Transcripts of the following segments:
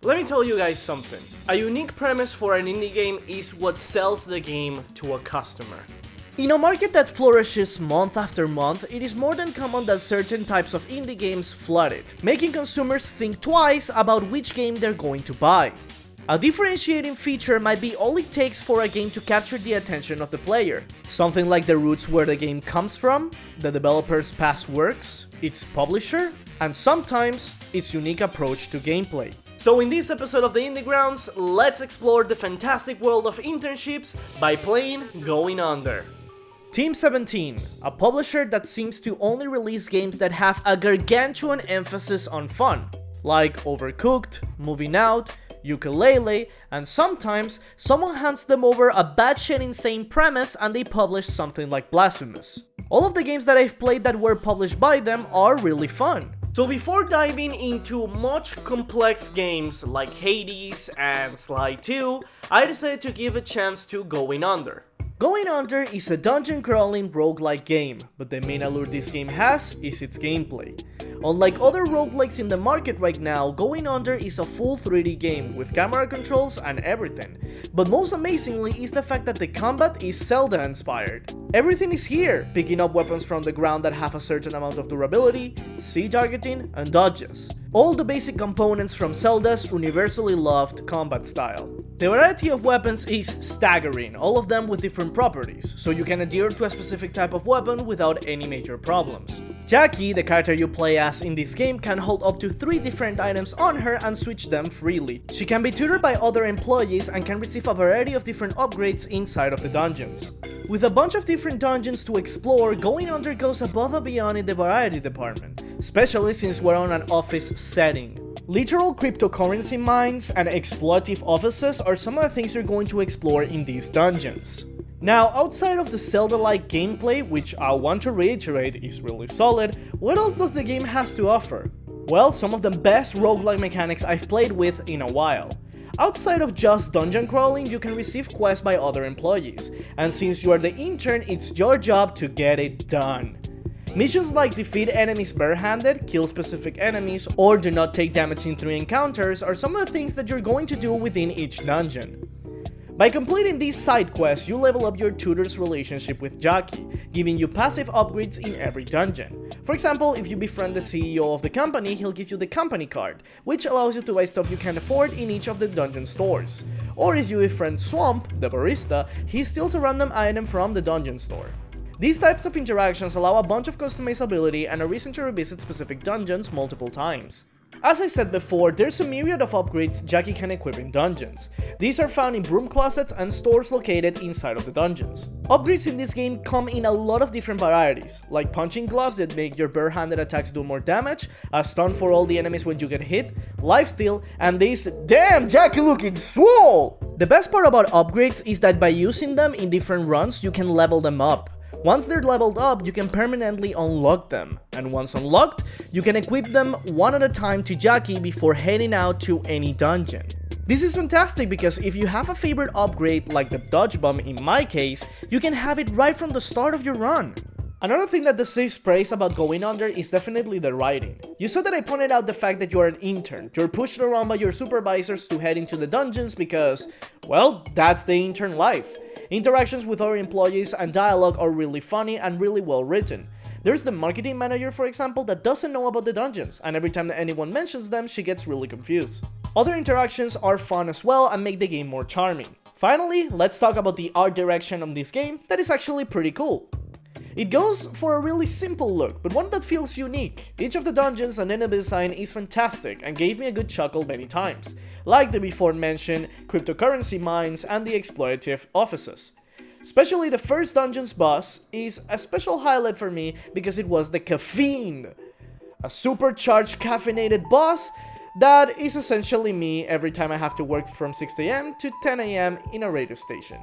Let me tell you guys something. A unique premise for an indie game is what sells the game to a customer. In a market that flourishes month after month, it is more than common that certain types of indie games flood it, making consumers think twice about which game they're going to buy. A differentiating feature might be all it takes for a game to capture the attention of the player. Something like the roots where the game comes from, the developer's past works, its publisher, and sometimes its unique approach to gameplay. So in this episode of the Indiegrounds, let's explore the fantastic world of internships by playing Going Under. Team 17, a publisher that seems to only release games that have a gargantuan emphasis on fun, like Overcooked, Moving Out, Yooka-Laylee, and sometimes someone hands them over a batshit insane premise and they publish something like Blasphemous. All of the games that I've played that were published by them are really fun. So before diving into much complex games like Hades and Sly 2, I decided to give a chance to Going Under. Going Under is a dungeon crawling roguelike game, but the main allure this game has is its gameplay. Unlike other roguelikes in the market right now, Going Under is a full 3D game with camera controls and everything. But most amazingly is the fact that the combat is Zelda inspired. Everything is here, picking up weapons from the ground that have a certain amount of durability, C targeting, and dodges. All the basic components from Zelda's universally loved combat style. The variety of weapons is staggering, all of them with different properties, so you can adhere to a specific type of weapon without any major problems. Jackie, the character you play as in this game, can hold up to 3 different items on her and switch them freely. She can be tutored by other employees and can receive a variety of different upgrades inside of the dungeons. With a bunch of different dungeons to explore, Going Under goes above and beyond in the variety department, especially since we're on an office setting. Literal cryptocurrency mines and exploitative offices are some of the things you're going to explore in these dungeons. Now, outside of the Zelda-like gameplay, which I want to reiterate is really solid, what else does the game has to offer? Well, some of the best roguelike mechanics I've played with in a while. Outside of just dungeon crawling, you can receive quests by other employees, and since you are the intern, it's your job to get it done. Missions like defeat enemies barehanded, kill specific enemies, or do not take damage in 3 encounters are some of the things that you're going to do within each dungeon. By completing these side quests, you level up your tutor's relationship with Jackie, giving you passive upgrades in every dungeon. For example, if you befriend the CEO of the company, he'll give you the company card, which allows you to buy stuff you can afford in each of the dungeon stores. Or if you befriend Swamp, the barista, he steals a random item from the dungeon store. These types of interactions allow a bunch of customizability and a reason to revisit specific dungeons multiple times. As I said before, there's a myriad of upgrades Jackie can equip in dungeons. These are found in broom closets and stores located inside of the dungeons. Upgrades in this game come in a lot of different varieties, like punching gloves that make your barehanded attacks do more damage, a stun for all the enemies when you get hit, lifesteal, and this damn Jackie looking swole! The best part about upgrades is that by using them in different runs, you can level them up. Once they're leveled up, you can permanently unlock them, and once unlocked, you can equip them one at a time to Jackie before heading out to any dungeon. This is fantastic because if you have a favorite upgrade like the dodge bomb in my case, you can have it right from the start of your run. Another thing that deserves praise about Going Under is definitely the writing. You saw that I pointed out the fact that you're an intern. You're pushed around by your supervisors to head into the dungeons because, well, that's the intern life. Interactions with other employees and dialogue are really funny and really well written. There's the marketing manager, for example, that doesn't know about the dungeons, and every time that anyone mentions them, she gets really confused. Other interactions are fun as well and make the game more charming. Finally, let's talk about the art direction of this game that is actually pretty cool. It goes for a really simple look, but one that feels unique. Each of the dungeons and enemy design is fantastic and gave me a good chuckle many times, like the before mentioned cryptocurrency mines and the exploitative offices. Especially the first dungeon's boss is a special highlight for me because it was the Caffeine, a supercharged caffeinated boss that is essentially me every time I have to work from 6 AM to 10 AM in a radio station.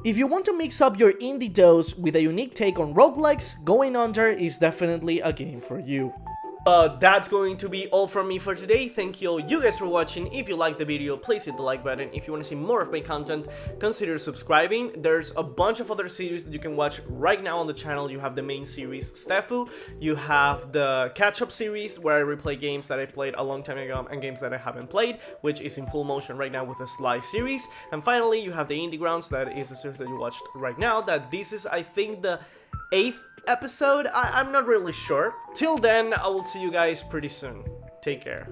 If you want to mix up your indie dose with a unique take on roguelikes, Going Under is definitely a game for you. But that's going to be all from me for today. Thank you guys for watching. If you liked the video, please hit the like button. If you want to see more of my content, consider subscribing. There's a bunch of other series that you can watch right now on the channel. You have the main series, Stefano. You have the catch-up series, where I replay games that I've played a long time ago and games that I haven't played, which is in full motion right now with the Sly series. And finally, you have the Indiegrounds, that is the series that you watched right now. That this is, I think, the 8th episode. I'm not really sure. Till then, I will see you guys pretty soon. Take care.